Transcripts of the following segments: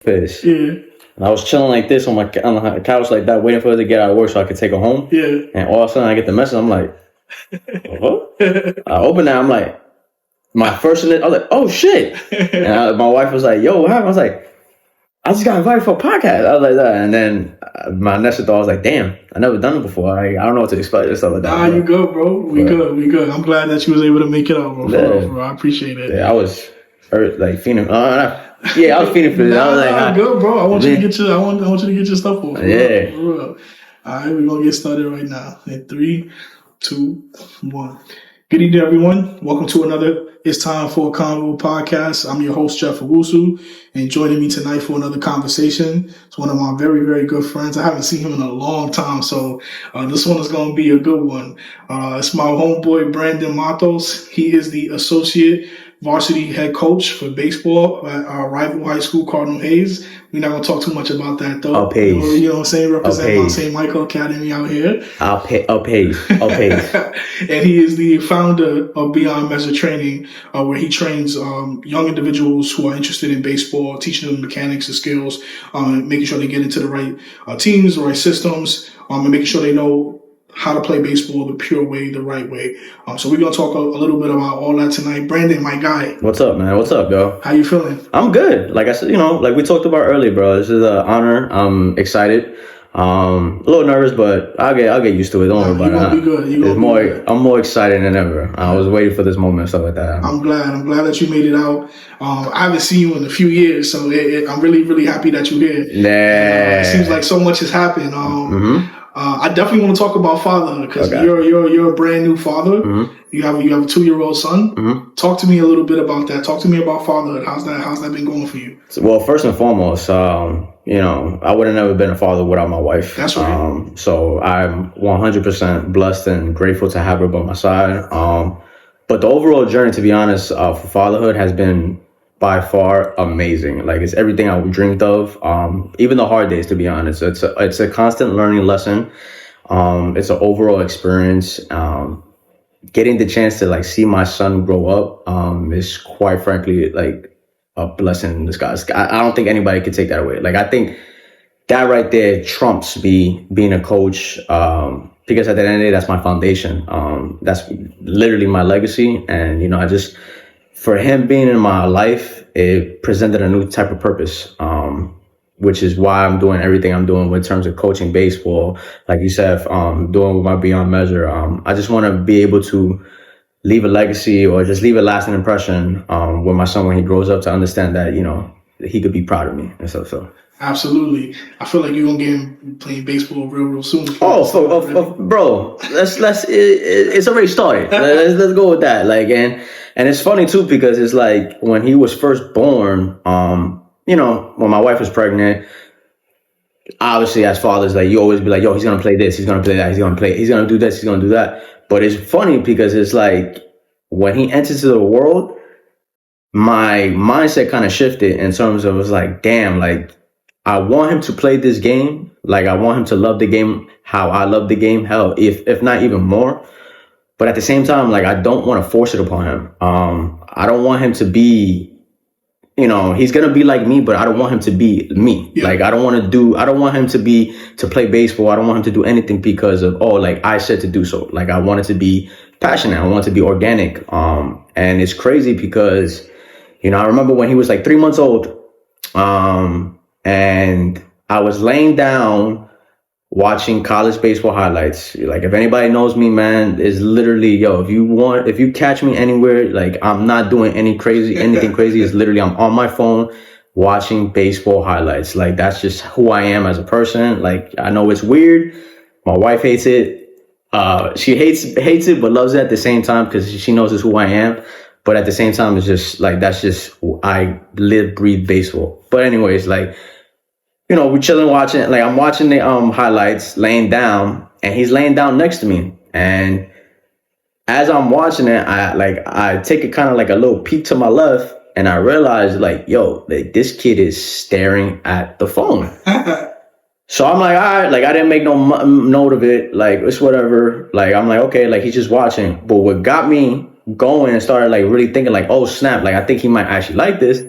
office. Yeah. And I was chilling like this on the couch like that, waiting for her to get out of work so I could take her home. Yeah. And all of a sudden I get the message. I'm like, what? I open that. I'm like, my first, I was like, oh shit. And my wife was like, yo, what happened? I was like, I just got invited for a podcast. I was like that. And then my next thought, I was like, damn, I never done it before. I don't know what to expect and stuff like that. Nah, you good, bro. We good. I'm glad that you was able to make it out, bro. Bro. I appreciate it. Yeah, I was like feeling. Yeah, I was feeling for this. I was like, good, bro. I want you to get your. I want you to get your stuff off. Yeah. For real. All right, we're gonna get started right now. In 3, 2, 1. Good evening, everyone. Welcome to another It's Time for a Convo podcast. I'm your host, Jeff Owusu, and joining me tonight for another conversation is one of my very, very good friends. I haven't seen him in a long time, so this one is going to be a good one. It's my homeboy, Brandon Matos. He is the Associate Varsity Head Coach for baseball at our rival high school, Cardinal Hayes. We're not going to talk too much about that, though. You know what I'm saying? Represent Mount St. Michael Academy out here. I'll pay. And he is the founder of Beyond Measure Training, where he trains young individuals who are interested in baseball, teaching them mechanics and skills, making sure they get into the right teams, the right systems, and making sure they know how to play baseball the pure way, the right way. So we're going to talk a little bit about all that tonight. Brandon, my guy. What's up, man? What's up, yo? How you feeling? I'm good. Like I said, like we talked about earlier, bro. This is an honor. I'm excited. A little nervous, but I'll get used to it. Don't worry about it. You're gonna be good. I'm more excited than ever. I was waiting for this moment and stuff like that. I'm glad that you made it out. I haven't seen you in a few years, so I'm really, really happy that you're here. Yeah. It seems like so much has happened. I definitely want to talk about fatherhood because you're a brand new father. Mm-hmm. You have a 2-year-old son. Mm-hmm. Talk to me a little bit about that. Talk to me about fatherhood. How's that been going for you? Well, first and foremost, I would have never been a father without my wife. That's right. So I'm 100% blessed and grateful to have her by my side. But the overall journey, to be honest, for fatherhood has been by far amazing. Like, it's everything I dreamed of. Even the hard days, to be honest. It's a constant learning lesson. It's an overall experience. Getting the chance to like see my son grow up is quite frankly like a blessing in disguise. I don't think anybody could take that away. Like, I think that right there trumps being a coach, because at the end of the day, that's my foundation. That's literally my legacy. And, for him being in my life, it presented a new type of purpose, which is why I'm doing everything I'm doing in terms of coaching baseball. Like you said, doing with my Beyond Measure. I just want to be able to leave a legacy or just leave a lasting impression with my son when he grows up, to understand that, he could be proud of me and stuff. So. Absolutely. I feel like you're gonna get him playing baseball real soon. Bro, it's already started. Let's go with that. Like, and it's funny too, because it's like when he was first born, when my wife was pregnant, obviously as fathers, like, you always be like, yo, he's gonna play this, he's gonna play that, he's gonna do this, he's gonna do that. But it's funny because it's like when he enters the world, my mindset kind of shifted in terms of, it's like, damn, like, I want him to play this game. Like, I want him to love the game how I love the game. Hell, if not even more. But at the same time, like, I don't want to force it upon him. I don't want him to be, he's going to be like me, but I don't want him to be me. Yeah. Like, I don't want him to play baseball. I don't want him to do anything because of, like, I said to do so. Like, I want it to be passionate. I want it to be organic. And it's crazy because, I remember when he was like 3 months old, and I was laying down watching college baseball highlights. Like, if anybody knows me, man, it's literally, if you catch me anywhere, like, I'm not doing anything crazy. It's literally, I'm on my phone watching baseball highlights. Like, that's just who I am as a person. Like, I know it's weird. My wife hates it. She hates it, but loves it at the same time, because she knows it's who I am. But at the same time, it's just like, that's just I live, breathe baseball. But anyways, like, we're chilling watching, like, I'm watching the highlights, laying down, and he's laying down next to me. And as I'm watching it, I take it kind of like a little peek to my left, and I realize, like, like, this kid is staring at the phone. So I'm like, all right, like, I didn't make no note of it. Like, it's whatever. Like, I'm like, okay, like, he's just watching. But what got me going and started, like, really thinking, like, oh snap, like, I think he might actually like this.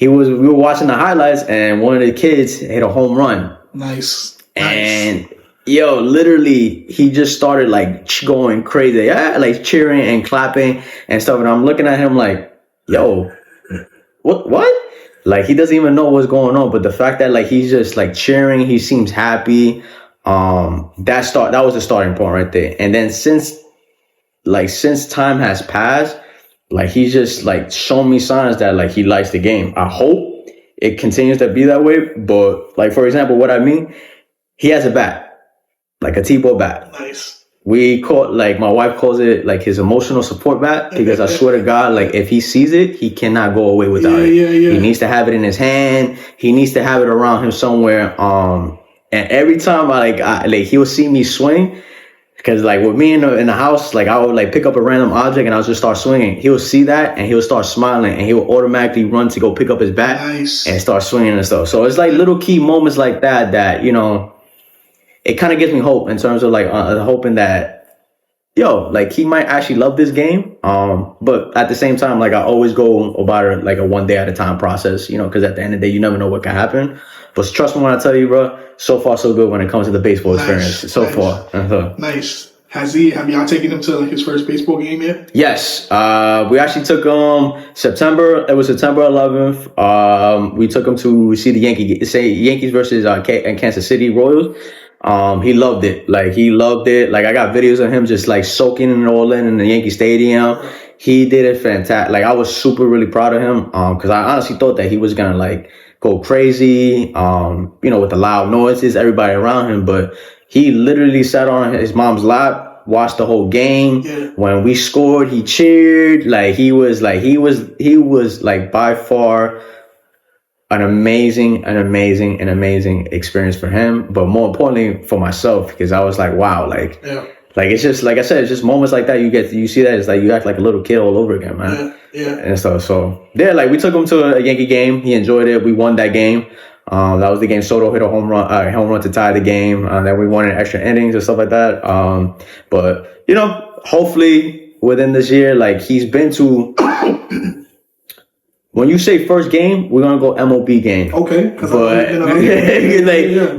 we were watching the highlights, and one of the kids hit a home run. Nice. And yo, literally, he just started like going crazy, like cheering and clapping and stuff. And I'm looking at him like, yo, what? Like, he doesn't even know what's going on. But the fact that like he's just like cheering, he seems happy. That was the starting point right there. And then since time has passed, like he's just like shown me signs that like he likes the game. I hope it continues to be that way. But like, for example, what I mean, he has a bat, like a T-ball bat. Nice. My wife calls it like his emotional support bat, because I swear to God, like if he sees it, he cannot go away without it. Yeah. He needs to have it in his hand. He needs to have it around him somewhere. And every time he'll see me swing, because like with me in the house, like I would like pick up a random object and I'll just start swinging. He'll see that and he'll start smiling and he'll automatically run to go pick up his bat and start swinging and stuff. So it's like little key moments like that, you know, it kind of gives me hope in terms of like hoping that, yo, like he might actually love this game. But at the same time, like I always go about it like a one day at a time process, you know, because at the end of the day, you never know what can happen. But trust me when I tell you, bro, so far so good when it comes to the baseball experience. So far. Nice. Have y'all taken him to like his first baseball game yet? Yes. We actually took him September 11th. We took him to see the Yankees versus Kansas City Royals. He loved it. Like I got videos of him just like soaking it all in the Yankee Stadium. He did it fantastic. Like I was really proud of him. Cause I honestly thought that he was gonna like go crazy, you know, with the loud noises, everybody around him. But he literally sat on his mom's lap, watched the whole game. Yeah. When we scored, he cheered. Like he was like by far an amazing experience for him, but more importantly for myself, because I was like, wow, like it's just like I said, it's just moments like that you see that it's like you act like a little kid all over again, man. Yeah. And stuff. So yeah, like we took him to a Yankee game. He enjoyed it. We won that game. That was the game Soto hit a home run to tie the game. Then we won in extra innings and stuff like that. But you know, hopefully within this year, like he's been to. When you say first game, we're gonna go MLB game. Okay. But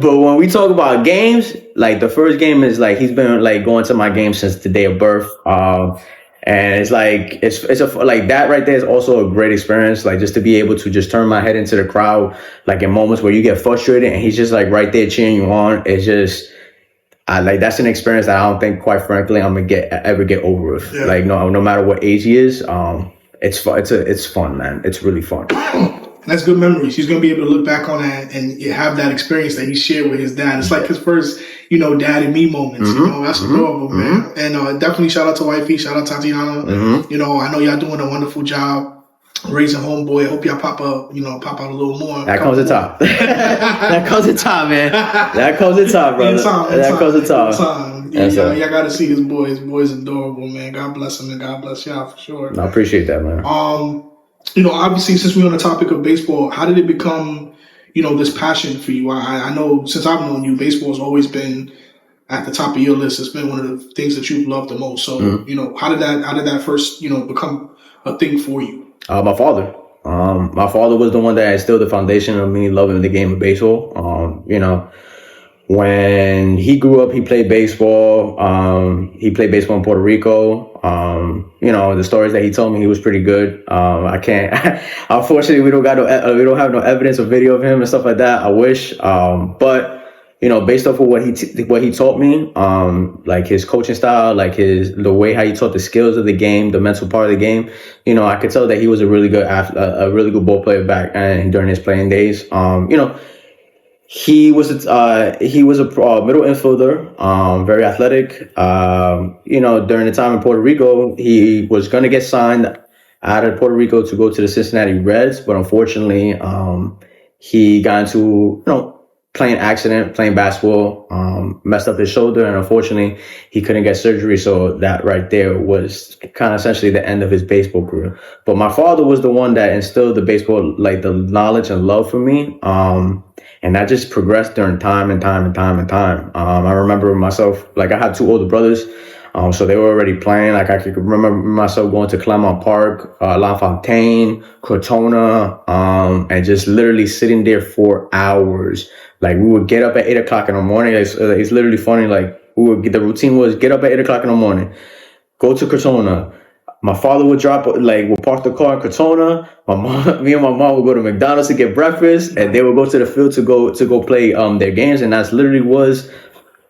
when we talk about games, like the first game is like he's been like going to my game since the day of birth. And it's like it's like that right there is also a great experience. Like just to be able to just turn my head into the crowd, like in moments where you get frustrated and he's just like right there cheering you on. It's just. That's an experience that I don't think, quite frankly, I'm gonna ever get over with. Yeah. Like no matter what age he is, it's fun. It's fun, man. It's really fun. That's good memories. He's gonna be able to look back on that and have that experience that he shared with his dad. It's like his first, you know, dad and me moments. You know, that's adorable, man. And definitely shout out to Wifey, shout out to Tatiana. You know, I know y'all doing a wonderful job raising homeboy. Hope y'all pop out a little more. That comes at top. That comes at top, man. That comes at top, brother. That comes at top. Y'all gotta see his boy. His boy's adorable, man. God bless him and God bless y'all for sure. I appreciate that, man. You know, obviously, since we're on the topic of baseball, how did it become, you know, this passion for you? I know since I've known you, baseball has always been at the top of your list. It's been one of the things that you've loved the most. So, you know, how did that first, you know, become a thing for you? My father. My father was the one that instilled the foundation of me loving the game of baseball. You know, when he grew up, he played baseball. He played baseball in Puerto Rico. You know, the stories that he told me, he was pretty good. I can't. Unfortunately, we don't have no evidence or video of him and stuff like that. I wish. But you know, based off of what he taught me, like his coaching style, like the way how he taught the skills of the game, the mental part of the game, you know, I could tell that he was a really good ball player back and during his playing days. You know, he was a middle infielder, very athletic. You know, during the time in Puerto Rico, he was going to get signed out of Puerto Rico to go to the Cincinnati Reds, but unfortunately, he got into, you know, playing basketball, messed up his shoulder, and unfortunately he couldn't get surgery. So that right there was kind of essentially the end of his baseball career. But my father was the one that instilled the baseball, like the knowledge and love for me. And that just progressed during time. I remember myself, like I have two older brothers. So they were already playing. Like I could remember myself going to Claremont Park, La Fontaine, Crotona, and just literally sitting there for hours. Like we would get up at 8 o'clock in the morning. It's literally funny. Like the routine was get up at 8 o'clock in the morning, go to Crotona. My father would would park the car in Crotona. Me and my mom would go to McDonald's to get breakfast, and they would go to the field to go play their games. And that's literally was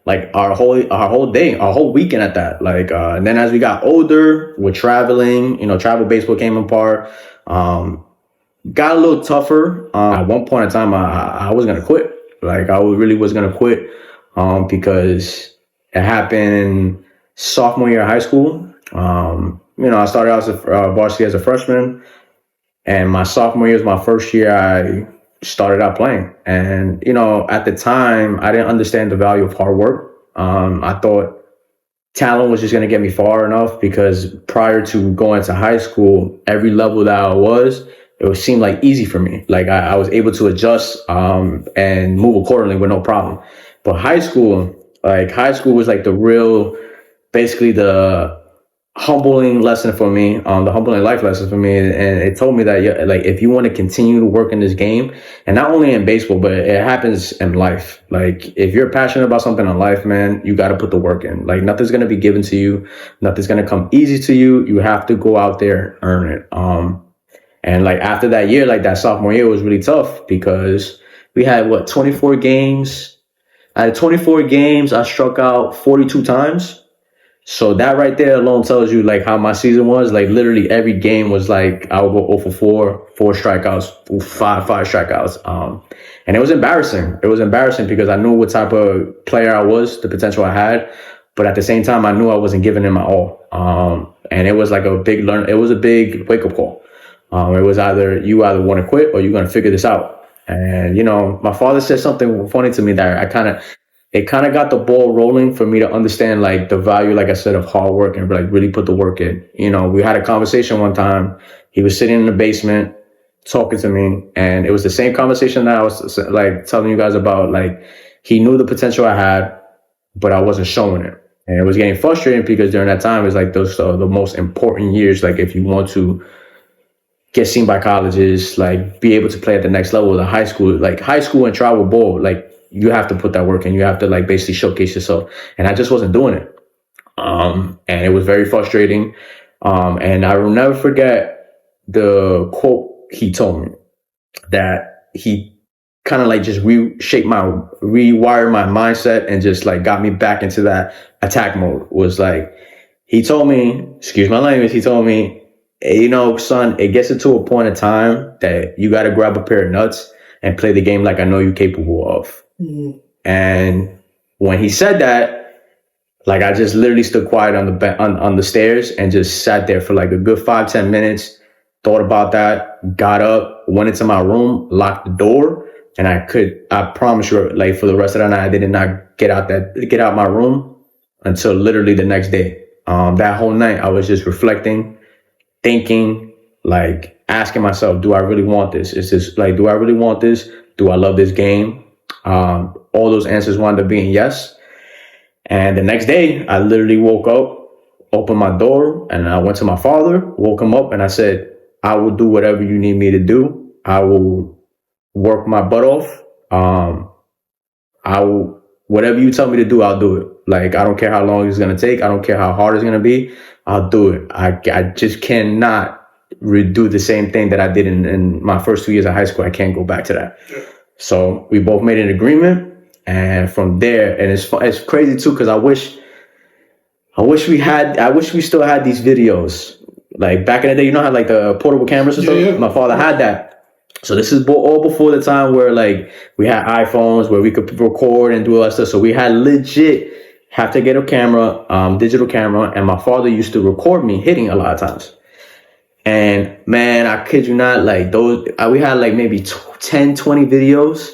like our whole day, our whole weekend at that. Like, and then as we got older, we're traveling. Travel baseball came apart. Got a little tougher. At one point in time, I was gonna quit. Like, I really was gonna quit, because it happened sophomore year of high school. I started out as a varsity as a freshman, and my sophomore year was my first year I started out playing. And, at the time, I didn't understand the value of hard work. I thought talent was just going to get me far enough, because prior to going to high school, every level that I was, it would seem like easy for me. Like I was able to adjust and move accordingly with no problem. But high school was like basically the humbling lesson for me, the humbling life lesson for me. And it told me that, like, if you want to continue to work in this game, and not only in baseball, but it happens in life. Like, if you're passionate about something in life, man, you got to put the work in. Like, nothing's going to be given to you. Nothing's going to come easy to you. You have to go out there, earn it. And like after that year, like that sophomore year was really tough, because we had 24 games. Out of 24 games, I struck out 42 times. So that right there alone tells you like how my season was. Like literally every game was like I would go 0 for 4 strikeouts, five strikeouts. And it was embarrassing. It was embarrassing because I knew what type of player I was, the potential I had, but at the same time I knew I wasn't giving it my all. And it was like it was a big wake up call. It was either want to quit or you're gonna figure this out. And my father said something funny to me that it kind of got the ball rolling for me to understand like the value, like I said, of hard work and like really put the work in. We had a conversation one time. He was sitting in the basement talking to me, and it was the same conversation that I was like telling you guys about. Like, he knew the potential I had, but I wasn't showing it. And it was getting frustrating because during that time, it's like those are the most important years. Like, if you want to get seen by colleges, like be able to play at the next level, high school and travel ball, like, you have to put that work in. You have to like basically showcase yourself. And I just wasn't doing it. And it was very frustrating. And I will never forget the quote he told me, that he kind of like just rewired my mindset and just like got me back into that attack mode. Was like, he told me, excuse my language, he told me, hey, son, it gets into a point in time that you got to grab a pair of nuts and play the game like I know you're capable of. Mm-hmm. And when he said that, like, I just literally stood quiet on the stairs and just sat there for like a good 5-10 minutes, thought about that, got up, went into my room, locked the door, and I promise you, like, for the rest of the night, I did not get out my room until literally the next day. That whole night, I was just reflecting, thinking, like, asking myself, do I really want this? Do I really want this? Do I love this game? All those answers wound up being yes. And the next day, I literally woke up, opened my door, and I went to my father, woke him up, and I said, I will do whatever you need me to do. I will work my butt off. Whatever you tell me to do, I'll do it. Like, I don't care how long it's going to take. I don't care how hard it's going to be. I'll do it. I just cannot redo the same thing that I did in my first 2 years of high school. I can't go back to that. So we both made an agreement. And from there, and it's crazy too, because I wish we still had these videos. Like back in the day, you know how like the portable cameras and stuff? Yeah. My father had that. So this is all before the time where like we had iPhones where we could record and do all that stuff. So we had legit have to get a camera, digital camera, and my father used to record me hitting a lot of times. And man, I kid you not, like we had like maybe 10, 20 videos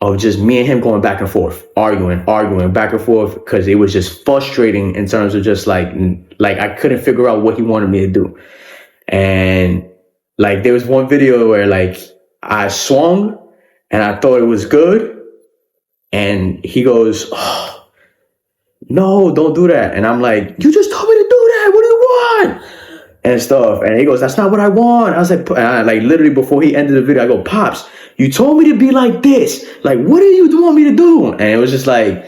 of just me and him going back and forth, arguing back and forth, because it was just frustrating in terms of just like I couldn't figure out what he wanted me to do. And like there was one video where like I swung and I thought it was good, and he goes, oh, no, don't do that. And I'm like, you just told me to do that. What do you want? And stuff. And he goes, that's not what I want. I was like, like literally before he ended the video, I go, Pops, you told me to be like this. Like, what do you want me to do? And it was just like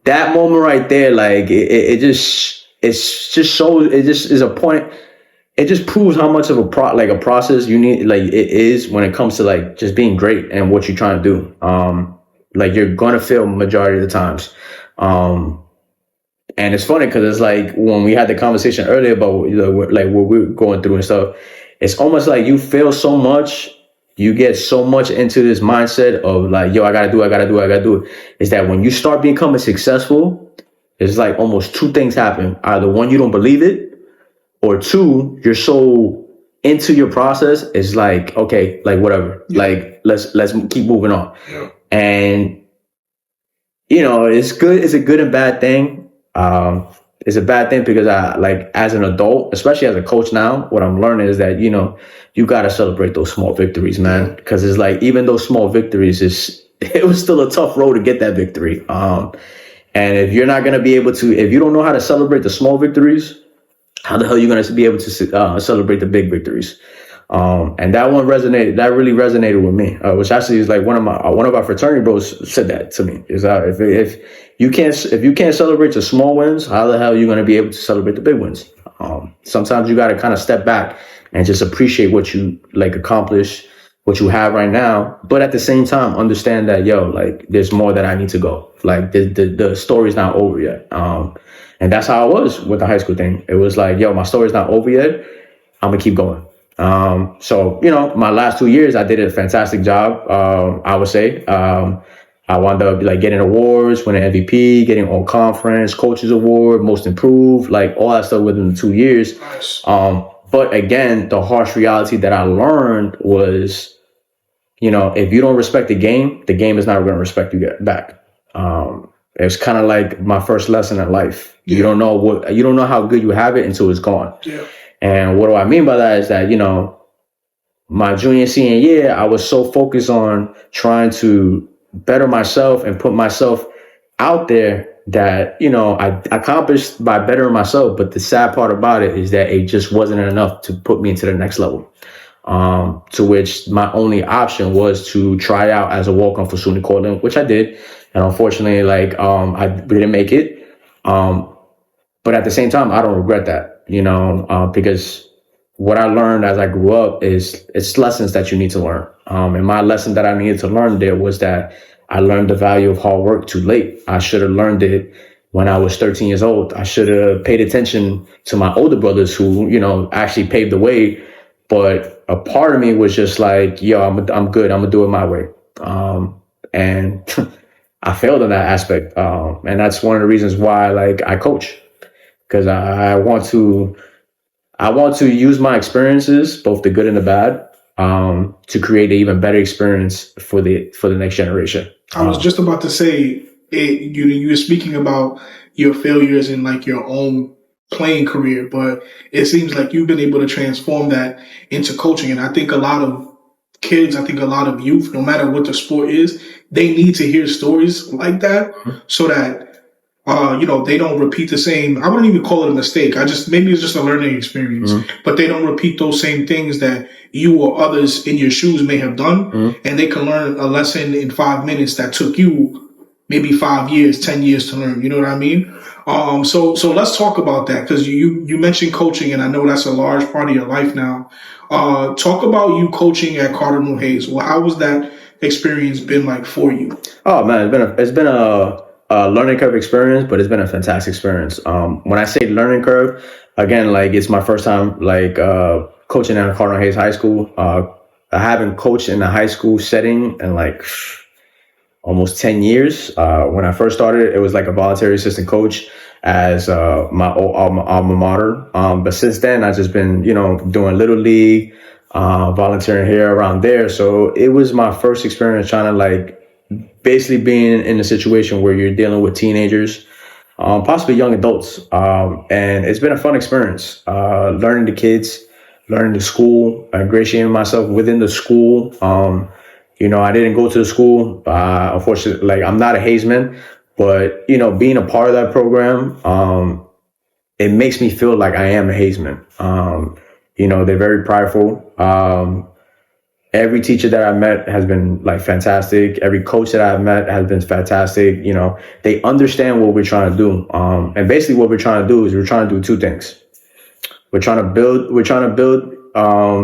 that moment right there. Like it just shows, it just is a point. It just proves how much of a process you need, like it is when it comes to like just being great and what you're trying to do. Like you're going to fail majority of the times. And it's funny because it's like when we had the conversation earlier about like what we're going through and stuff, it's almost like you fail so much, you get so much into this mindset of like, yo, I gotta do it. Is that when you start becoming successful, it's like almost two things happen. Either one, you don't believe it, or two, you're so into your process, it's like, okay, like whatever, like let's keep moving on. Yeah. And it's good. It's a good and bad thing. It's a bad thing because I like as an adult, especially as a coach now, what I'm learning is that, you got to celebrate those small victories, man. Because it's like, even those small victories, it was still a tough road to get that victory. And if you're not going to be able to, if you don't know how to celebrate the small victories, how the hell are you going to be able to celebrate the big victories? And that really resonated with me, which actually is like one of our fraternity bros said that to me. Is if you can't celebrate the small wins, how the hell are you going to be able to celebrate the big wins? Sometimes you got to kind of step back and just appreciate what you like accomplish, what you have right now. But at the same time, understand that, like there's more that I need to go. Like the story's not over yet. And that's how I was with the high school thing. It was like, my story's not over yet. I'm gonna keep going. So, my last 2 years, I did a fantastic job. I would say, I wound up like getting awards, winning MVP, getting all conference, coaches award, most improved, like all that stuff within the 2 years. Nice. But again, the harsh reality that I learned was, if you don't respect the game is not going to respect you back. It's kind of like my first lesson in life. Yeah. You don't know how good you have it until it's gone. Yeah. And what do I mean by that is that, my junior, senior year, I was so focused on trying to better myself and put myself out there that, I accomplished by bettering myself. But the sad part about it is that it just wasn't enough to put me into the next level. To which my only option was to try out as a walk-on for SUNY Cortland, which I did. And unfortunately, I didn't make it. But at the same time, I don't regret that, because what I learned as I grew up it's lessons that you need to learn. And my lesson that I needed to learn there was that I learned the value of hard work too late. I should have learned it when I was 13 years old. I should have paid attention to my older brothers who, actually paved the way. But a part of me was just like, I'm good. I'm gonna do it my way. And I failed in that aspect. And that's one of the reasons why, I coach, because I want to use my experiences, both the good and the bad, to create an even better experience for the next generation. I was just about to say, you were speaking about your failures in your own playing career, but it seems like you've been able to transform that into coaching. And I think a lot of kids, a lot of youth, no matter what the sport is, they need to hear stories like that so that they don't repeat the same. I wouldn't even call it a mistake. Maybe it's just a learning experience, but they don't repeat those same things that you or others in your shoes may have done, and they can learn a lesson in 5 minutes that took you maybe 5 years, 10 years to learn. You know what I mean? So let's talk about that, because you mentioned coaching, and I know that's a large part of your life now. Talk about you coaching at Cardinal Hayes. Well, how was that experience been like for you? Oh man, it's been a learning curve experience, but it's been a fantastic experience. When I say learning curve, again, it's my first time coaching at Cardinal Hayes High School. I haven't coached in a high school setting in almost 10 years. When I first started, it was a voluntary assistant coach as my alma mater. But since then, I've just been, doing Little League, volunteering here, around there. So it was my first experience trying to basically being in a situation where you're dealing with teenagers, possibly young adults. And it's been a fun experience, learning the kids, learning the school, ingratiating myself within the school. I didn't go to the school. Unfortunately, I'm not a Hayesman, But, being a part of that program, it makes me feel like I am a Hazeman. They're very prideful. Every teacher that I've met has been like fantastic. Every coach that I've met has been fantastic. They understand what we're trying to do. And basically what we're trying to do is we're trying to do two things. We're trying to build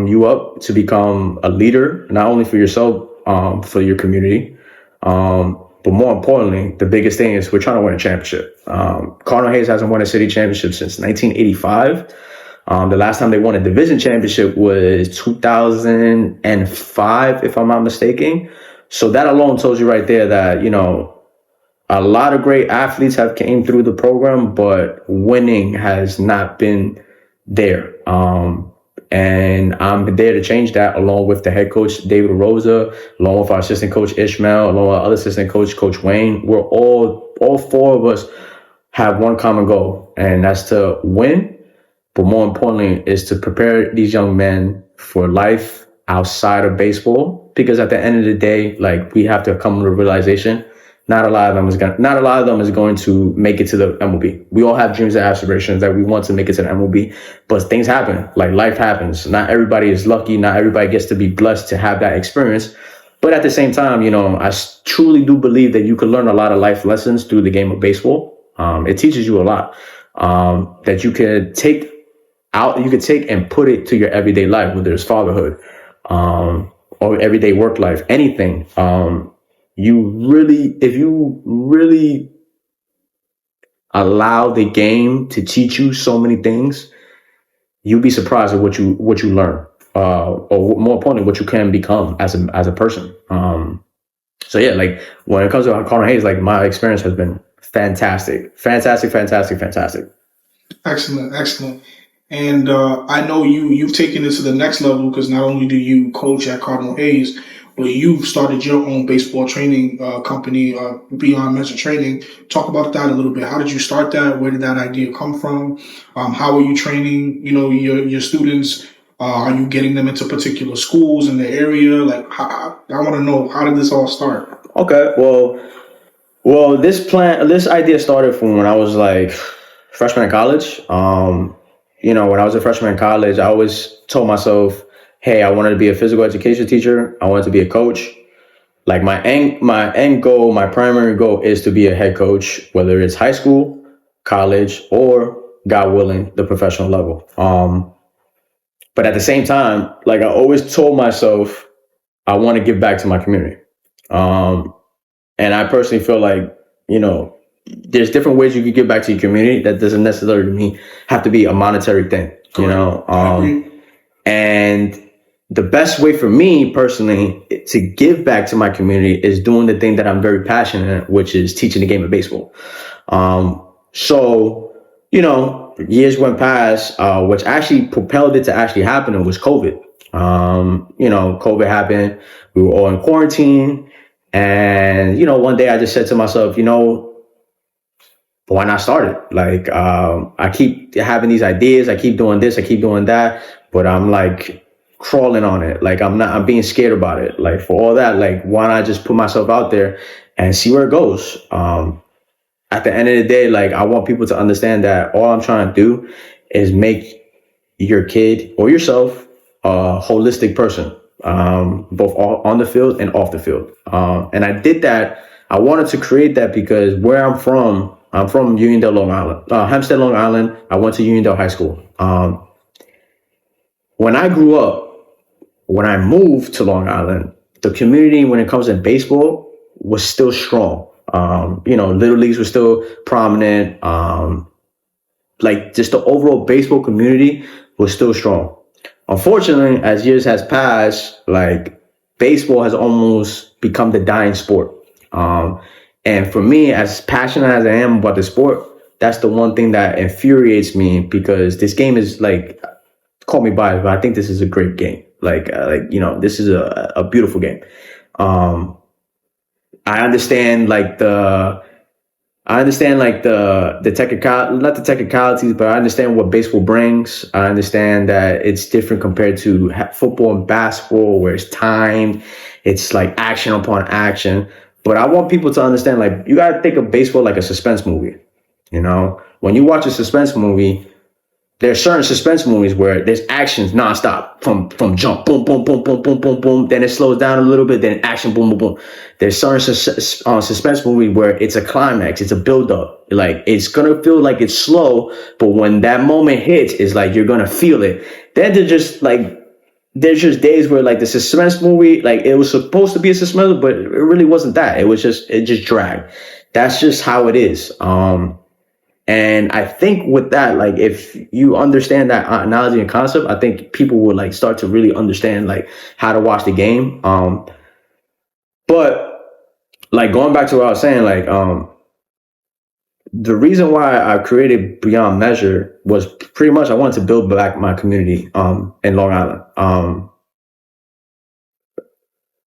you up to become a leader, not only for yourself, for your community. But more importantly, the biggest thing is we're trying to win a championship. Cardinal Hayes hasn't won a city championship since 1985. The last time they won a division championship was 2005, if I'm not mistaken. So that alone tells you right there that, a lot of great athletes have came through the program, but winning has not been there. And I'm there to change that along with the head coach, David Rosa, along with our assistant coach, Ishmael, along with our other assistant coach, Coach Wayne. We're all four of us have one common goal, and that's to win. But more importantly is to prepare these young men for life outside of baseball. Because at the end of the day, like, we have to come to the realization, not a lot of them is going to make it to the MLB. We all have dreams and aspirations that we want to make it to the MLB, but things happen. Like, life happens. Not everybody is lucky. Not everybody gets to be blessed to have that experience. But at the same time, I truly do believe that you can learn a lot of life lessons through the game of baseball. It teaches you a lot that you could take and put it to your everyday life, whether it's fatherhood or everyday work life, anything. If you really allow the game to teach you so many things, you'll be surprised at what you learn, or more importantly, what you can become as a person. So yeah, like, when it comes to Cardinal Hayes, like, my experience has been fantastic. Excellent. And I know you've taken this to the next level, because not only do you coach at Cardinal Hayes, but you've started your own baseball training company, Beyond Measure Training. Talk about that a little bit. How did you start that? Where did that idea come from? How are you training, your students? Are you getting them into particular schools in the area? Like, I want to know, how did this all start? Okay, well, this idea started from when I was like freshman in college. When I was a freshman in college, I always told myself, hey, I wanted to be a physical education teacher. I wanted to be a coach. Like, my end goal, my primary goal is to be a head coach, whether it's high school, college, or, God willing, the professional level. But at the same time, like, I always told myself, I want to give back to my community. And I personally feel like, there's different ways you can give back to your community. That doesn't necessarily have to be a monetary thing, and the best way for me personally to give back to my community is doing the thing that I'm very passionate at, which is teaching the game of baseball. So, years went past, which actually propelled it to actually happening was COVID. COVID happened. We were all in quarantine. And, one day I just said to myself, why not start it? Like, I keep having these ideas. I keep doing this. I keep doing that. But I'm like crawling on it. Like, I'm being scared about it. Like, for all that, like, why not just put myself out there and see where it goes? At the end of the day, like, I want people to understand that all I'm trying to do is make your kid or yourself a holistic person, both on the field and off the field. And I did that. I wanted to create that because where I'm from Uniondale, Long Island, Hempstead, Long Island. I went to Uniondale High School. When I grew up, when I moved to Long Island, the community, when it comes to baseball, was still strong. Little leagues were still prominent. Like, just the overall baseball community was still strong. Unfortunately, as years has passed, like, baseball has almost become the dying sport. And for me, as passionate as I am about the sport, that's the one thing that infuriates me, because this game is, like, call me biased, but I think this is a great game. This is a beautiful game. I understand the technical, not the technicalities, but I understand what baseball brings. I understand that it's different compared to football and basketball, where it's timed. It's like action upon action. But I want people to understand, like, you got to think of baseball like a suspense movie. You know, when you watch a suspense movie, there's certain suspense movies where there's actions nonstop from jump, boom, boom, boom, boom, boom, boom, boom. Then it slows down a little bit, then action, boom, boom, boom. There's certain suspense movie where it's a climax, it's a build up. Like, it's gonna feel like it's slow, but when that moment hits, it's like you're gonna feel it. Then there's just days where like the suspense movie, like it was supposed to be a suspense, but it really wasn't that. It just dragged. That's just how it is. And I think with that, like, if you understand that analogy and concept, I think people would like start to really understand like how to watch the game. But like going back to what I was saying, like, the reason why I created Beyond Measure was pretty much I wanted to build back my community in Long Island.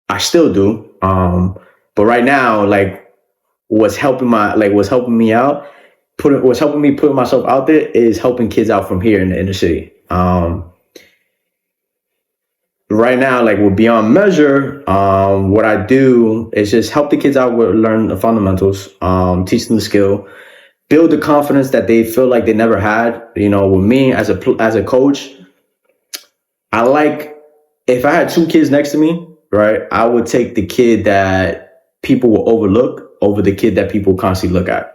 I still do. But right now, like what's helping me out, what's helping me put myself out there is helping kids out from here in the inner city. Right now, like with Beyond Measure, what I do is just help the kids out with learn the fundamentals, teach them the skill, build the confidence that they feel like they never had. You know, with me as a coach, if I had two kids next to me, right, I would take the kid that people will overlook over the kid that people constantly look at.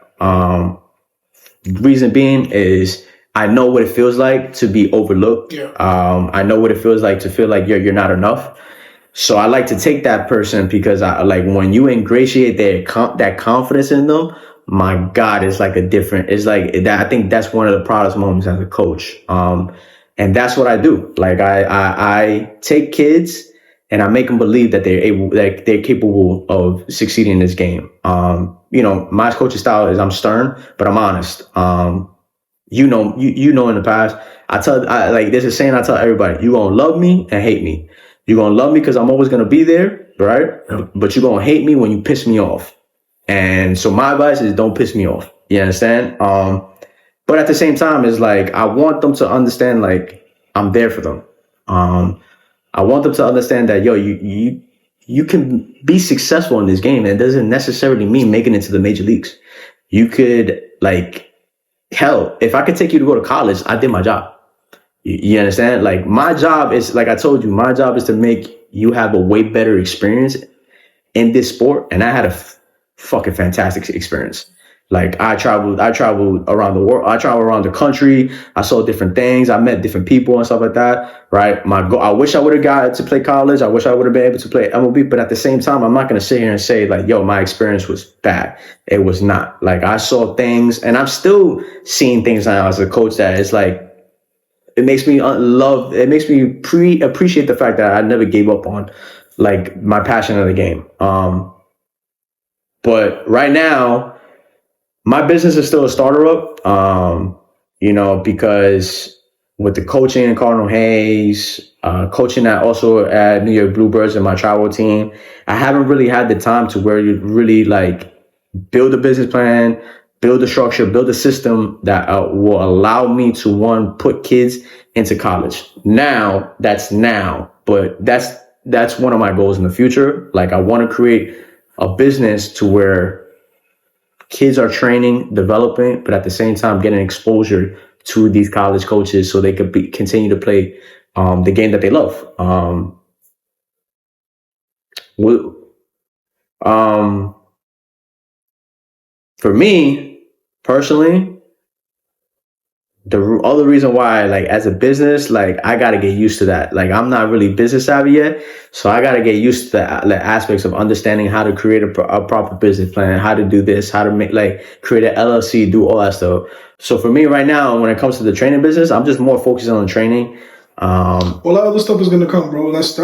Reason being is I know what it feels like to be overlooked. Yeah. I know what it feels like to feel like you're not enough. So I like to take that person because I like when you ingratiate that confidence in them. My God, it's like it's like that. I think that's one of the proudest moments as a coach. And that's what I do. Like I take kids and I make them believe that they're capable of succeeding in this game. You know, my coaching style is I'm stern, but I'm honest. You know, in the past, there's a saying I tell everybody: you gonna love me and hate me. You gonna love me because I'm always gonna be there, right? But you gonna hate me when you piss me off. And so my advice is don't piss me off. You understand? But at the same time, it's like I want them to understand, like I'm there for them. I want them to understand that you can be successful in this game, and it doesn't necessarily mean making it to the major leagues. You could hell, if I could take you to go to college, I did my job. You understand? Like my job is, like I told you, my job is to make you have a way better experience in this sport. And I had a fucking fantastic experience. Like I traveled around the world. I traveled around the country. I saw different things. I met different people and stuff like that. Right. I wish I would have got to play college. I wish I would have been able to play MLB. But at the same time, I'm not going to sit here and say like, yo, my experience was bad. It was not. Like I saw things, and I'm still seeing things now as a coach that it's like, it makes me appreciate the fact that I never gave up on like my passion of the game. But right now, my business is still a startup, you know, because with the coaching in Cardinal Hayes, coaching also at New York Bluebirds and my travel team, I haven't really had the time to where you really like build a business plan, build a structure, build a system that will allow me to put kids into college. But that's one of my goals in the future. Like I want to create a business to where kids are training, developing, but at the same time getting exposure to these college coaches so they could continue to play the game that they love. For me personally, the other reason why, like as a business, like I got to get used to that. Like I'm not really business savvy yet, so I got to get used to the aspects of understanding how to create a proper business plan, how to do this, how to create an LLC, do all that stuff. So for me right now, when it comes to the training business, I'm just more focused on the training. All that other stuff is gonna come, bro. That's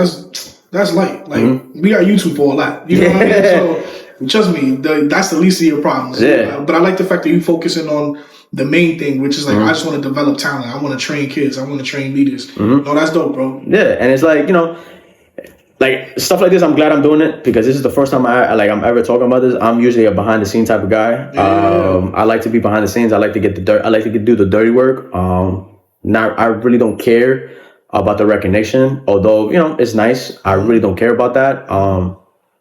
light. Like we got YouTube for all that. You know what I mean? So trust me, that's the least of your problems. Yeah. But I like the fact that you focusing on the main thing, which is like, I just want to develop talent. I want to train kids. I want to train leaders. No, that's dope, bro. Yeah, and it's like, you know, like stuff like this, I'm glad I'm doing it because this is the first time I'm ever talking about this. I'm usually a behind the scenes type of guy. Yeah. I like to be behind the scenes. I like to get the dirt. I like to do the dirty work. I really don't care about the recognition, although, you know, it's nice. I really don't care about that.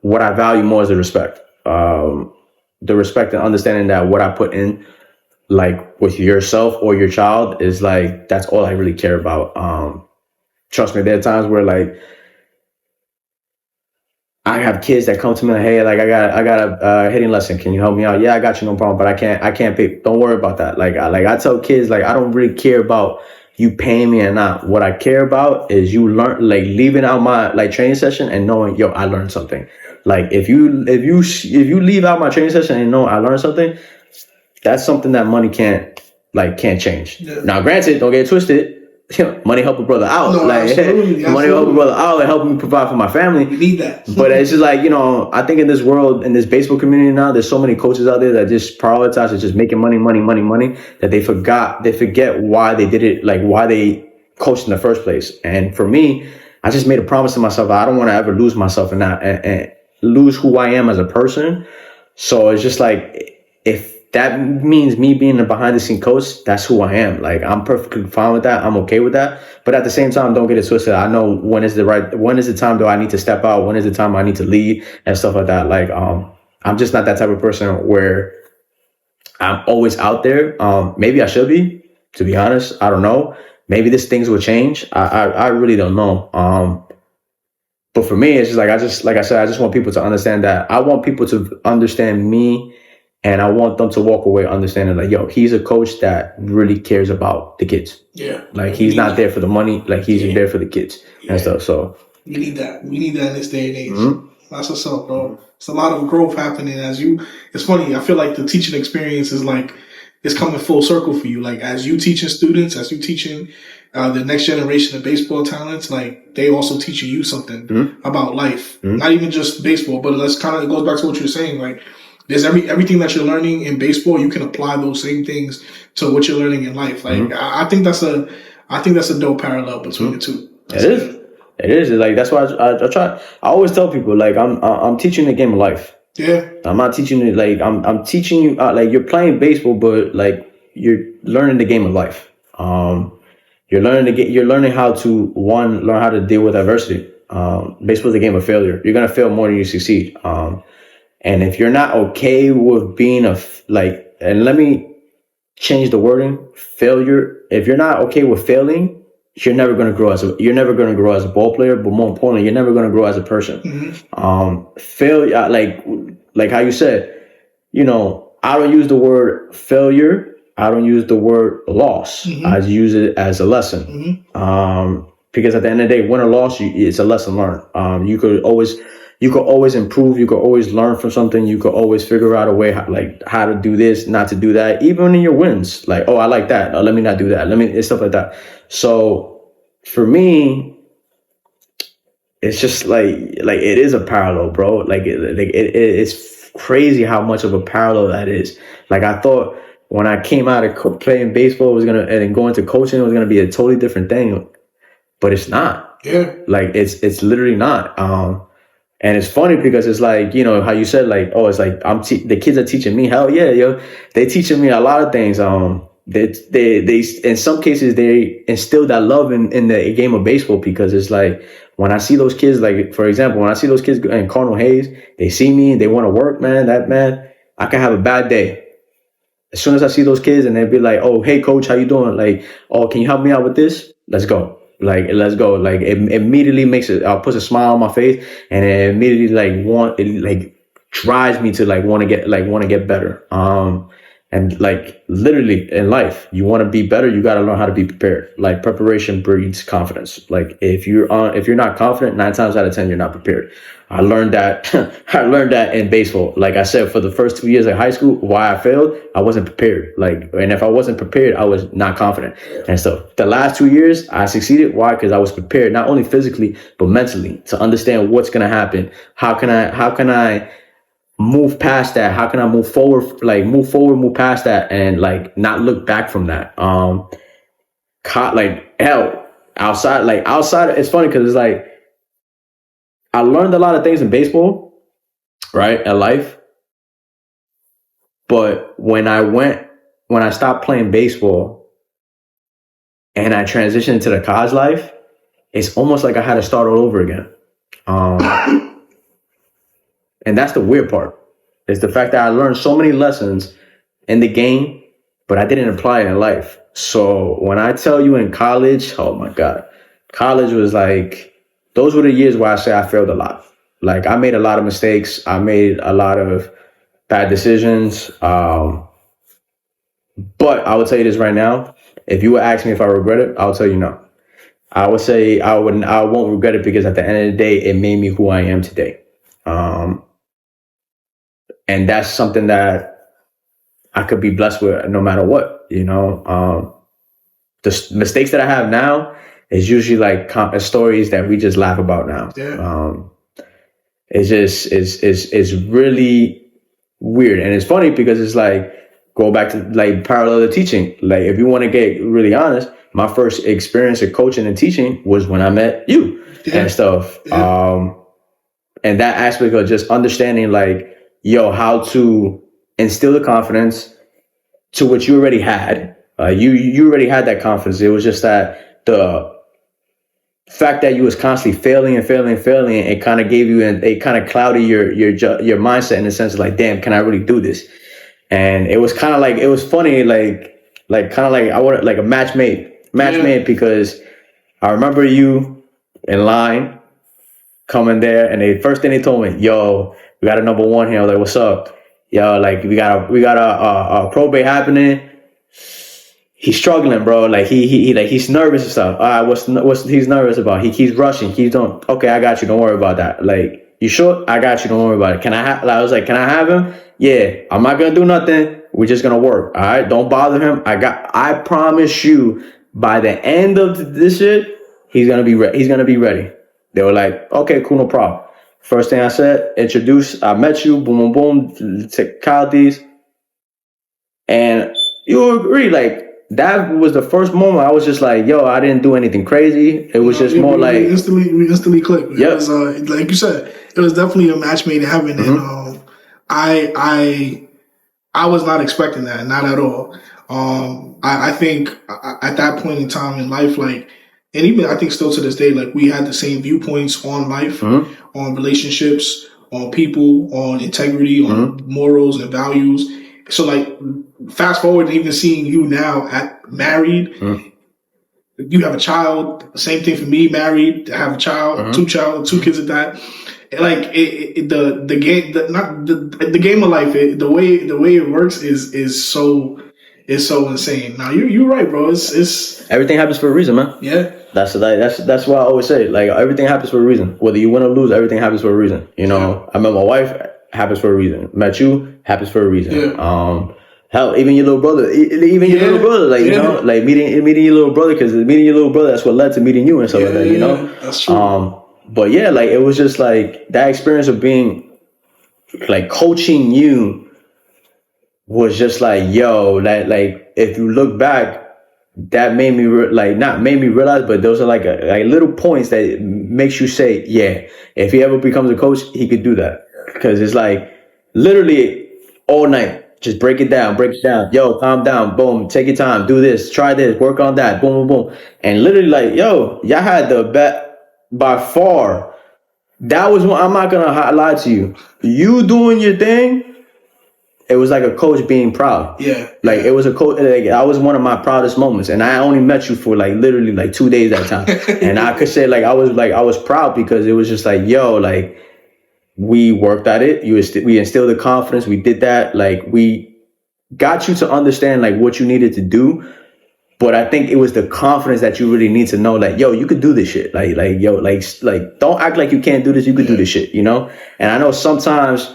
What I value more is the respect. the respect and understanding that what I put in, like with yourself or your child, is like, that's all I really care about. Trust me, there are times where like I have kids that come to me like, hey, like I got a hitting lesson. Can you help me out? Yeah, I got you, no problem. But I can't pay. Don't worry about that. I tell kids, like, I don't really care about you paying me or not. What I care about is you leaving out my like training session and knowing, yo, I learned something. Like if you leave out my training session and know I learned something, that's something that money can't change. Yeah. Now, granted, don't get it twisted. Money help a brother out. No, absolutely. Money help a brother out and help me provide for my family. You need that. But it's just like, I think in this world, in this baseball community now, there's so many coaches out there that just prioritize is just making money, that they forget why they did it, like why they coached in the first place. And for me, I just made a promise to myself. I don't want to ever lose myself in that and lose who I am as a person. So it's just like, if that means me being a behind the scene coach, that's who I am. Like, I'm perfectly fine with that. I'm okay with that. But at the same time, don't get it twisted. I know when is the time do I need to step out? When is the time I need to lead and stuff like that? Like, I'm just not that type of person where I'm always out there. Maybe I should be, to be honest. I don't know. Maybe these things will change. I really don't know. But for me, it's just like I said, I just want people to understand that. I want people to understand me. And I want them to walk away understanding like, yo, he's a coach that really cares about the kids. Yeah. Like, he's not there for the money. Like, he's there for the kids and stuff. So we need that. We need that in this day and age. Mm-hmm. That's what's up, bro. It's a lot of growth happening it's funny. I feel like the teaching experience is like, it's coming full circle for you. Like, as you teaching students, as you teaching the next generation of baseball talents, like, they also teaching you something about life. Not even just baseball, but it goes back to what you're saying. Like, there's everything that you're learning in baseball, you can apply those same things to what you're learning in life. Like, I think that's a dope parallel between the two. It is. Like, that's why I try. I always tell people, like, I'm teaching the game of life. Yeah. I'm not teaching it. Like, I'm teaching you. Like, you're playing baseball, but like, you're learning the game of life. You're learning how to learn how to deal with adversity. Baseball is a game of failure. You're gonna fail more than you succeed. And if you're not okay with being and let me change the wording, failure. If you're not okay with failing, you're never going to grow as a ball player, but more importantly, you're never going to grow as a person. Mm-hmm. Failure, like how you said, I don't use the word failure. I don't use the word loss. Mm-hmm. I use it as a lesson. Mm-hmm. Because at the end of the day, win or loss, it's a lesson learned. You could always improve. You could always learn from something. You could always figure out a way how to do this, not to do that. Even in your wins, like, oh, I like that. No, let me not do that. It's stuff like that. So for me, it's just like it is a parallel, bro. It's crazy how much of a parallel that is. Like, I thought when I came out of playing baseball, and going to coaching, it was gonna be a totally different thing, but it's not. Yeah. Like, it's literally not. And it's funny because it's like, how you said, like, oh, it's like the kids are teaching me. Hell yeah, yo, they teaching me a lot of things. They in some cases they instill that love in the game of baseball, because it's like, when I see those kids, like, for example, when I see those kids in Cardinal Hayes, they see me, they want to work, man. I can have a bad day. As soon as I see those kids and they'd be like, oh, hey coach, how you doing? Like, oh, can you help me out with this? Let's go. Let's go. Like, it immediately puts a smile on my face, and it immediately drives me to want to get better. And like, literally in life, you want to be better, you got to learn how to be prepared. Like, preparation breeds confidence. Like, if you're not confident, 9 times out of 10, you're not prepared. I learned that. I learned that in baseball. Like I said, for the first 2 years of high school, why I failed, I wasn't prepared. And if I wasn't prepared, I was not confident and stuff. The last 2 years, I succeeded. Why? Because I was prepared, not only physically but mentally, to understand what's gonna happen. How can I move past that? How can I move forward? Move past that, and not look back from that. Outside. It's funny because it's like, I learned a lot of things in baseball, right, in life. But when I stopped playing baseball and I transitioned to the college life, it's almost like I had to start all over again. And that's the weird part. It's the fact that I learned so many lessons in the game, but I didn't apply it in life. So when I tell you in college, oh my God, college was like, those were the years where I say I failed a lot. Like I made a lot of mistakes. I made a lot of bad decisions. But I would tell you this right now. If you would ask me if I regret it, I'll tell you no. I would say I won't regret it because at the end of the day, it made me who I am today. And that's something that I could be blessed with no matter what, you know. The mistakes that I have now is usually like stories that we just laugh about now. Yeah. It's just, it's really weird. And it's funny because it's like, go back to like parallel to teaching. Like if you want to get really honest, my first experience of coaching and teaching was when I met you and stuff. Yeah. And that aspect of just understanding like, how to instill the confidence to what you already had. You already had that confidence. It was just that the fact that you was constantly failing, it kind of gave you, and it kind of clouded your mindset in the sense of like, damn, can I really do this? And it was kind of like, it was funny, like kind of like I wanted like a match made because I remember you in line coming there, and the first thing they told me, yo, we got a number one here. I was like, what's up? Yo, like we got a probate happening. He's struggling, bro. Like he's nervous and stuff. All right, what's he's nervous about? He keeps rushing. Keeps doing. Okay, I got you. Don't worry about that. Like, you sure? I got you. Don't worry about it. I was like, can I have him? Yeah. I'm not gonna do nothing. We're just gonna work. All right. Don't bother him. I promise you, by the end of this shit, he's gonna be ready. He's gonna be ready. They were like, okay, cool, no problem. First thing I said, introduce. I met you. Boom, boom, boom. Technicalities, and you agree, like. That was the first moment I was just like, yo, I didn't do anything crazy. It was just more like... We instantly clicked. Yep. It was, like you said, it was definitely a match made in heaven. Mm-hmm. And I was not expecting that, not at all. I think at that point in time in life, like, and even I think still to this day, like we had the same viewpoints on life, mm-hmm. on relationships, on people, on integrity, mm-hmm. on morals and values. So like, fast forward and even seeing you now married, mm-hmm. you have a child. Same thing for me, married, I have a child, mm-hmm. two kids at that. Like the game of life, the way it works is so insane. Now you're right, bro. It's everything happens for a reason, man. Yeah. That's why I always say, like, everything happens for a reason. Whether you win or lose, everything happens for a reason. You know, I met my wife, happens for a reason. Met you, happens for a reason. Yeah. Hell, even your little brother, like, you know, like meeting your little brother, because meeting your little brother, that's what led to meeting you and stuff like that, you know? That's true. But yeah, like, it was just like that experience of being, like, coaching you was just like, yo, like if you look back, that made me not made me realize, but those are like little points that makes you say, yeah, if he ever becomes a coach, he could do that. Because it's like literally all night. Just break it down. Yo, calm down. Boom. Take your time. Do this. Try this. Work on that. Boom, boom, boom. And literally like, yo, y'all had the bet by far. That was one, I'm not going to lie to you. You doing your thing, it was like a coach being proud. Yeah. Like it was a coach. Like, that was one of my proudest moments. And I only met you for like literally like 2 days that time. And I could say I was proud because it was just like, yo, like, we worked at it. We instilled the confidence. We did that. Like, we got you to understand like what you needed to do. But I think it was the confidence that you really need to know, like, yo, you could do this shit. Like, yo, like, don't act like you can't do this. You could do this shit, you know? And I know sometimes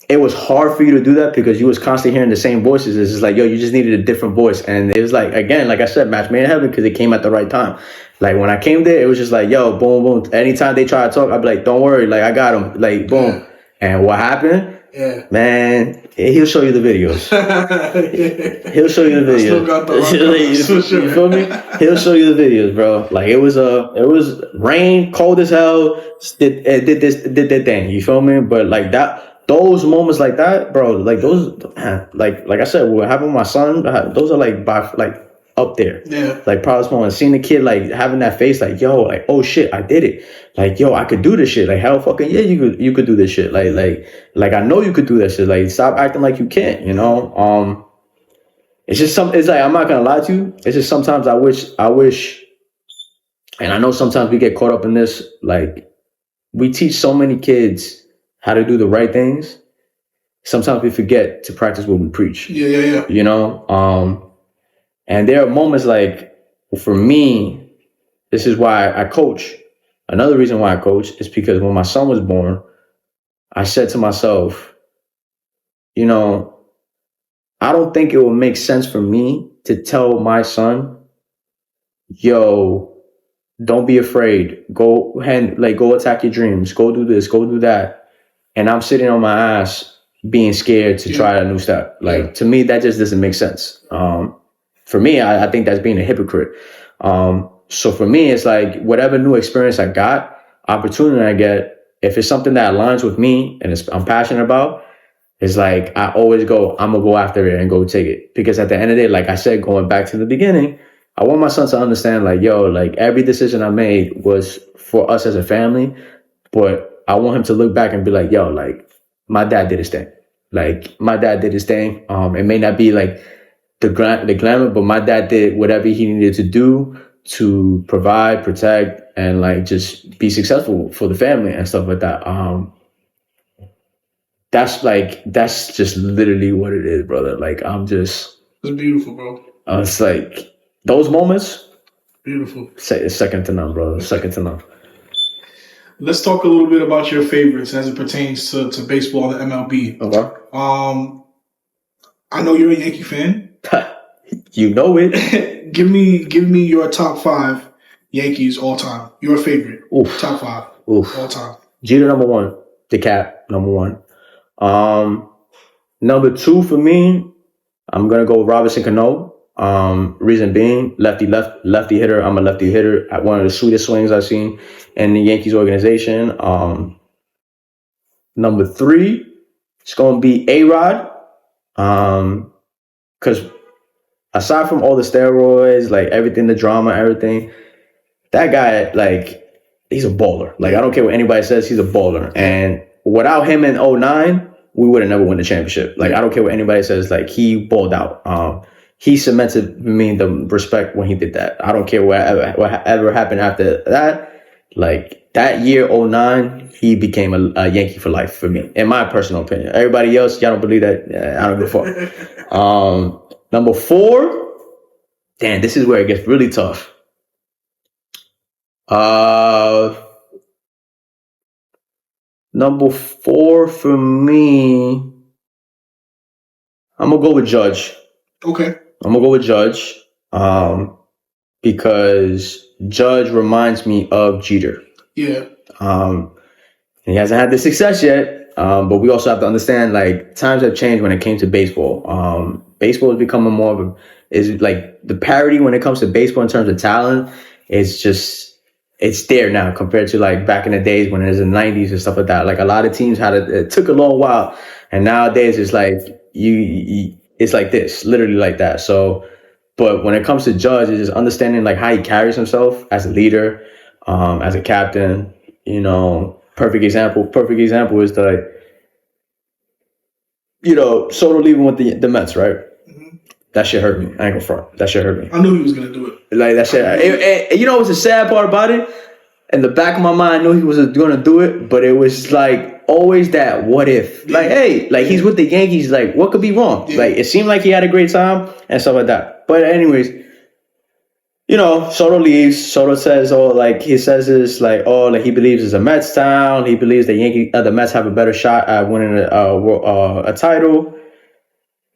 it was hard for you to do that because you was constantly hearing the same voices. It's just like, yo, you just needed a different voice. And it was like, again, like I said, match made in heaven because it came at the right time. Like, when I came there, it was just like, yo, boom, boom. Anytime they try to talk, I'd be like, don't worry. Like, I got him. Like, boom. Yeah. And what happened? Yeah. Man, he'll show you the videos. He'll show you the videos. I still got the you feel me? He'll show you the videos, bro. Like, it was rain, cold as hell. Did that thing. You feel me? But like that, those moments like that, bro, like those, like I said, what happened with my son, those are like up there. Yeah. Like proudest moment. Seeing the kid like having that face, like, yo, like, oh shit, I did it. Like, yo, I could do this shit. Like, hell fucking yeah, you could do this shit. Like I know you could do that shit. Like, stop acting like you can't, you know? It's just it's like, I'm not gonna lie to you. It's just sometimes I wish, and I know sometimes we get caught up in this, like, we teach so many kids how to do the right things. Sometimes we forget to practice what we preach. Yeah. You know? And there are moments like, for me, this is why I coach. Another reason why I coach is because when my son was born, I said to myself, you know, I don't think it will make sense for me to tell my son, yo, don't be afraid. Go ahead, like, go attack your dreams. Go do this, go do that. And I'm sitting on my ass being scared to try a new step. Like, to me, that just doesn't make sense. For me, I think that's being a hypocrite. So for me, it's like, whatever new experience I got, opportunity I get, if it's something that aligns with me and I'm passionate about, it's like, I always go, I'm gonna go after it and go take it. Because at the end of the day, like I said, going back to the beginning, I want my son to understand, like, yo, like, every decision I made was for us as a family, but I want him to look back and be like, yo, like, my dad did his thing. Like, my dad did his thing. It may not be like the glamour, but my dad did whatever he needed to do to provide, protect, and like just be successful for the family and stuff like that. That's just literally what it is, brother. Like, It's beautiful, bro. It's like those moments. Beautiful. It's second to none, brother. Second to none. Let's talk a little bit about your favorites as it pertains to baseball and MLB. Okay. I know you're a Yankee fan. You know it. Give me your top 5 Yankees all time. Your favorite. Oof. Top 5 Oof. all time. Jeter number 1. The Cat number 1. Number 2 for me, I'm gonna go Robinson Cano. Reason being, lefty hitter. I'm a lefty hitter. At one of the sweetest swings I've seen in the Yankees organization. Number 3, it's gonna be A-Rod. Because aside from all the steroids, like everything, the drama, everything, that guy, like, he's a baller. Like, I don't care what anybody says, he's a baller. And without him in 2009, we would have never won the championship. Like, I don't care what anybody says, like, he balled out. He cemented me the respect when he did that. I don't care whatever happened after that. Like, that year, 2009, he became a Yankee for life for me, in my personal opinion. Everybody else, y'all don't believe that? I don't give a fuck. Number 4, damn, this is where it gets really tough. Number 4 for me, I'm gonna go with Judge. Okay. I'm gonna go with Judge, because Judge reminds me of Jeter. Yeah. He hasn't had the success yet, but we also have to understand, like, times have changed when it came to baseball. Baseball is becoming more of is like the parity when it comes to baseball in terms of talent. It's there now compared to like back in the days when it was in the 90s and stuff like that. Like, a lot of teams it took a long while, and nowadays it's like it's like this, literally like that. So, but when it comes to Judge, it's just understanding like how he carries himself as a leader, as a captain. You know, perfect example is like, you know, Soto leaving with the Mets, right? Mm-hmm. That shit hurt me. I ain't gonna front. That shit hurt me. I knew he was gonna do it. Like, that shit. You know what's the sad part about it? In the back of my mind, I knew he was gonna do it, but it was like always that what if? Like, hey, like, he's with the Yankees. Like, what could be wrong? Yeah. Like, it seemed like he had a great time and stuff like that. But anyways, you know, Soto leaves. Soto says, he he believes it's a Mets town. He believes the Mets have a better shot at winning a title.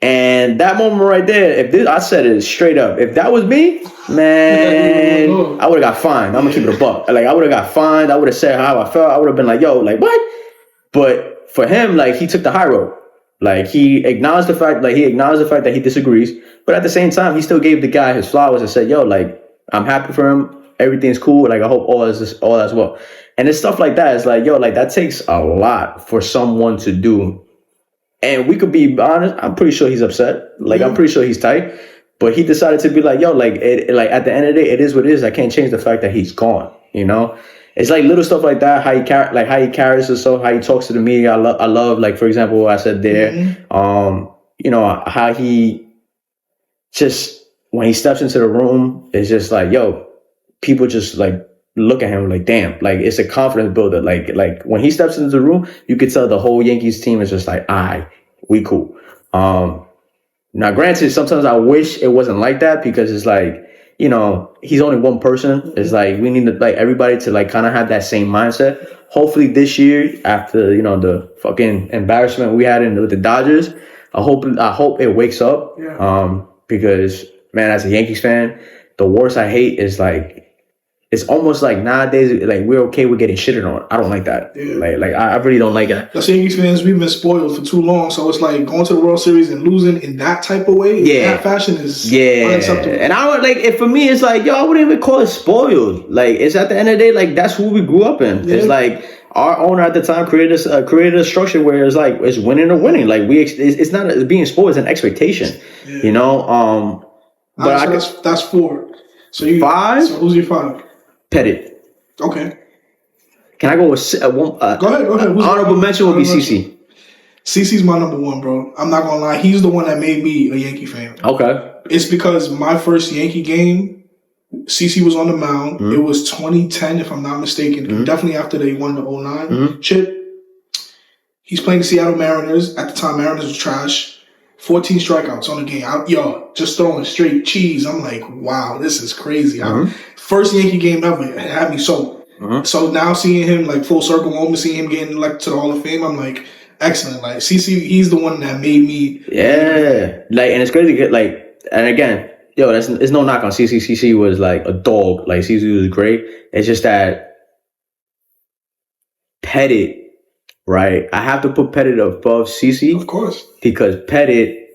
And that moment right there, I said it straight up. If that was me, man, I would have got fined. I'm gonna keep it a buck. Like, I would have got fined. I would have said how I felt. I would have been like, yo, like, what? But for him, like, he took the high road. Like, he acknowledged the fact that he disagrees, but at the same time, he still gave the guy his flowers and said, yo, like, I'm happy for him. Everything's cool. Like, I hope all as well. And it's stuff like that. It's like, yo, like, that takes a lot for someone to do. And we could be honest, I'm pretty sure he's upset. Like, I'm pretty sure he's tight. But he decided to be like, yo, like at the end of the day, it is what it is. I can't change the fact that he's gone. It's like little stuff like that. How he carries himself, how he talks to the media. I love, like, for example, what I said there. How he just, when he steps into the room, it's just like, yo, people just like look at him like, damn, like it's a confidence builder. Like when he steps into the room, you could tell the whole Yankees team is just like, we cool. Now, granted, sometimes I wish it wasn't like that, because it's like, he's only one person. It's like we need to, like, everybody to like kind of have that same mindset. Hopefully this year, after the fucking embarrassment we had with the Dodgers, I hope it wakes up. Yeah. Because, man, as a Yankees fan, the worst I hate is like, it's almost like nowadays, like, we're okay with getting shitted on. I don't like that. Yeah. Like I really don't like that. That's Yankees fans. We've been spoiled for too long. So it's like going to the World Series and losing in that type of way, in that fashion, is unacceptable. And I would for me, it's like, yo, I wouldn't even call it spoiled. Like, it's at the end of the day, like, that's who we grew up in. Yeah. It's like our owner at the time created a structure where it's like, it's winning or winning. Like, it's not being spoiled, it's an expectation. Yeah. But so that's 4. So you 5. So who's your 5? Pettit. Okay. Can I go with one? Go ahead. Honorable mention would be CC. CC's my number 1, bro. I'm not gonna lie. He's the one that made me a Yankee fan. Okay. It's because my first Yankee game, CC was on the mound. Mm-hmm. It was 2010, if I'm not mistaken. Mm-hmm. Definitely after they won the 09 chip. He's playing the Seattle Mariners. At the time, Mariners was trash. 14 strikeouts on the game. Just throwing straight cheese. I'm like, wow, this is crazy. First Yankee game ever had me sold. So now seeing him like full circle moment, seeing him getting elected to the Hall of Fame, I'm like, excellent. Like, CC, he's the one that made me. Yeah. Like, and it's crazy. Like, and again, yo, it's no knock on CC. CC was like a dog. Like, CC was great. It's just that Pettit, right? I have to put Pettit above CC. Of course. Because Pettit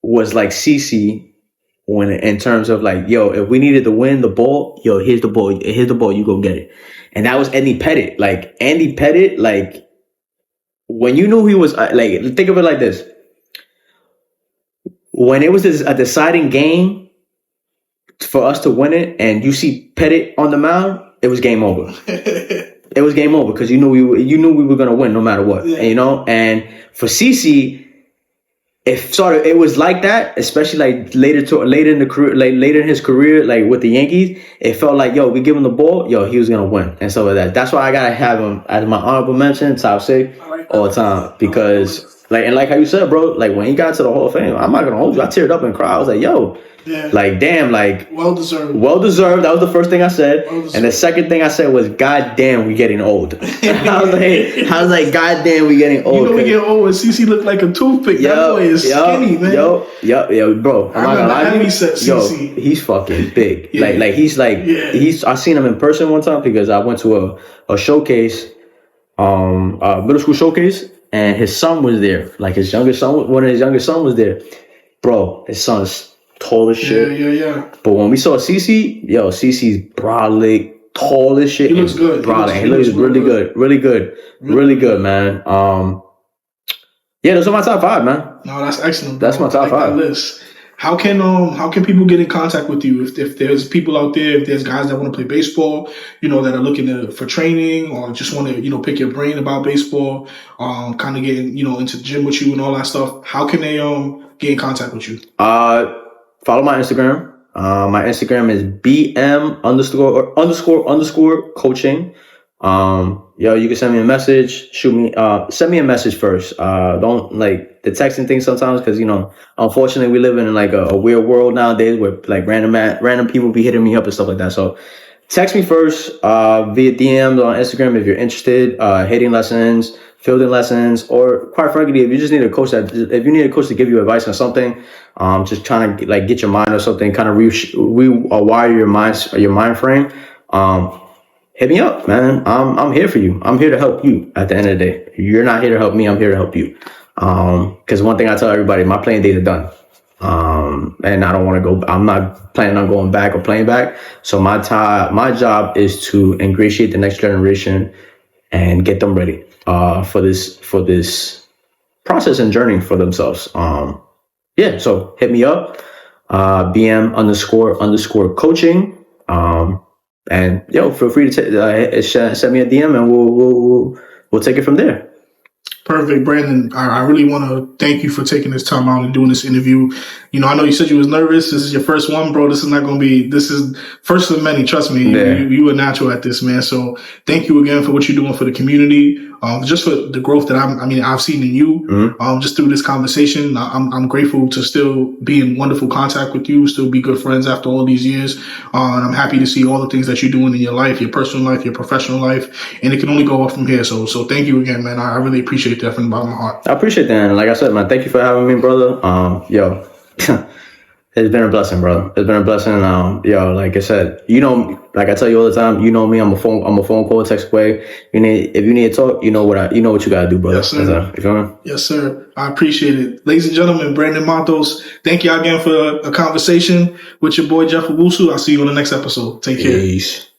was like CC when, in terms of like, yo, if we needed to win the ball, yo, here's the ball, you go get it. And that was Andy Pettit. Like, Andy Pettit, like, when you knew he was, like, think of it like this. When it was a deciding game for us to win it, and you see Pettit on the mound, it was game over. It was game over, because you knew we were gonna win no matter what. Yeah. And for CC, it was like that, especially like later in the career, like later in his career, like with the Yankees, it felt like, yo, we give him the ball, yo, he was gonna win and stuff like that. That's why I gotta have him as my honorable mention, top 6 all the time, because like how you said, bro, like when he got to the Hall of Fame, I'm not gonna hold you, I teared up and cried. I was like, yo. Yeah. Like, damn, like, well deserved. That was the first thing I said. And the second thing I said was, God damn, we getting old. I was like, God damn, we getting old. You know, we getting old, and CC looked like a toothpick. That boy is skinny, man. Yo, bro. I'm not gonna lie to you. Yo, he's fucking big. Yeah. I seen him in person one time, because I went to a showcase, middle school showcase, and his son was there. Like, one of his youngest son was there. Bro, his son's tall as shit. Yeah. But when we saw CC's broad-leg, tall as shit. He looks good. He looks really good. Really good, man. Those are my top 5, man. No, that's excellent. Bro. That's my top 5 list. How can people get in contact with you if there's people out there, if there's guys that want to play baseball, that are looking for training, or just want to pick your brain about baseball, kind of getting into the gym with you and all that stuff? How can they get in contact with you? Follow my Instagram. My Instagram is BM __ coaching. You can send me a message. Send me a message first. Don't like the texting thing sometimes, because unfortunately we live in like a weird world nowadays where like random people be hitting me up and stuff like that. So text me first via DMs on Instagram if you're interested. Hitting lessons, fielding lessons, or quite frankly, if you just need a coach to give you advice on something, just trying to like get your mind or something, kind of rewire your mind frame, hit me up, man. I'm here for you. I'm here to help you at the end of the day. You're not here to help me, I'm here to help you. Because one thing I tell everybody, my playing days are done. And I don't want to go, I'm not planning on going back or playing back. So my job is to ingratiate the next generation and get them ready for this process and journey for themselves. yeah, so hit me up, BM__coaching. And feel free to send me a DM, and we'll take it from there. Perfect, Brandon. I really want to thank you for taking this time out and doing this interview. I know you said you was nervous. This is your first one, bro. This is first of many. Trust me, Yeah. you were natural at this, man. So thank you again for what you're doing for the community. Just for the growth that I've seen in you. Mm-hmm. Just through this conversation, I'm grateful to still be in wonderful contact with you, still be good friends after all these years. And I'm happy to see all the things that you're doing in your life, your personal life, your professional life, and it can only go up from here. So thank you again, man. I really appreciate that from the bottom of my heart. I appreciate that. And like I said, man, thank you for having me, brother. It's been a blessing, brother. It's been a blessing. Like I said, like I tell you all the time, me, I'm a phone call, text away. If you need to talk, you know what you gotta do, brother. Yes, sir. You feel me? Yes, sir. I appreciate it. Ladies and gentlemen, Brandon Matos, thank you again for a conversation with your boy, Jeff Owusu. I'll see you on the next episode. Take care. Peace.